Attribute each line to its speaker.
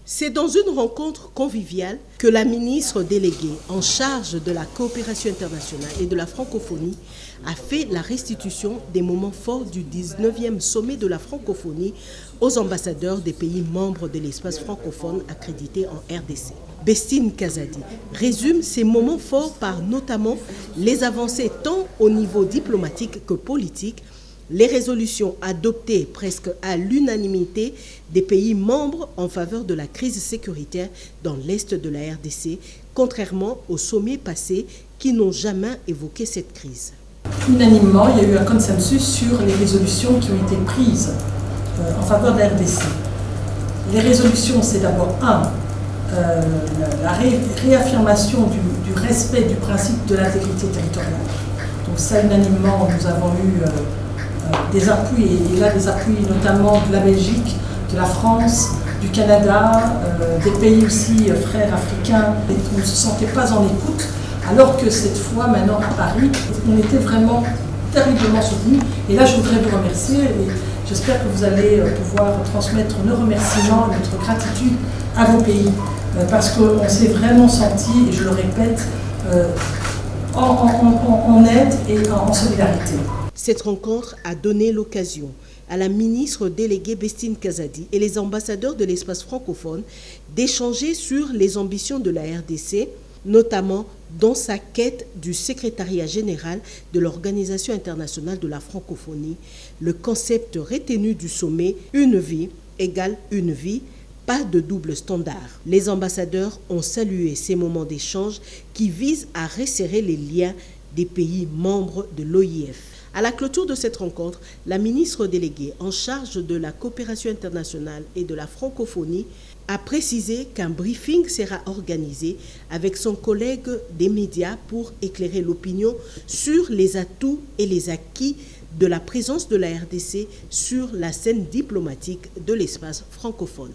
Speaker 1: C'est dans une rencontre conviviale que la ministre déléguée en charge de la coopération internationale et de la francophonie a fait la restitution des moments forts du 19e sommet de la francophonie aux ambassadeurs des pays membres de l'espace francophone accrédités en RDC. Bestine Kazadi résume ces moments forts par notamment les avancées tant au niveau diplomatique que politique, les résolutions adoptées presque à l'unanimité des pays membres en faveur de la crise sécuritaire dans l'est de la RDC, contrairement aux sommets passés qui n'ont jamais évoqué cette crise.
Speaker 2: Unanimement, il y a eu un consensus sur les résolutions qui ont été prises en faveur de la RDC. Les résolutions, c'est d'abord la réaffirmation du respect du principe de l'intégrité territoriale. Donc ça, unanimement, nous avons eu des appuis, et là des appuis notamment de la Belgique, de la France, du Canada, des pays aussi frères africains. Et on ne se sentait pas en écoute, alors que cette fois, maintenant à Paris, on était vraiment terriblement soutenus. Et là, je voudrais vous remercier et j'espère que vous allez pouvoir transmettre nos remerciements, notre gratitude à vos pays, parce qu'on s'est vraiment senti, et je le répète, en aide et en solidarité.
Speaker 1: Cette rencontre a donné l'occasion à la ministre déléguée Bestine Kazadi et les ambassadeurs de l'espace francophone d'échanger sur les ambitions de la RDC, notamment dans sa quête du secrétariat général de l'Organisation internationale de la francophonie, le concept retenu du sommet « Une vie égale une vie », pas de double standard. Les ambassadeurs ont salué ces moments d'échange qui visent à resserrer les liens des pays membres de l'OIF. À la clôture de cette rencontre, la ministre déléguée en charge de la coopération internationale et de la francophonie a précisé qu'un briefing sera organisé avec son collègue des médias pour éclairer l'opinion sur les atouts et les acquis de la présence de la RDC sur la scène diplomatique de l'espace francophone.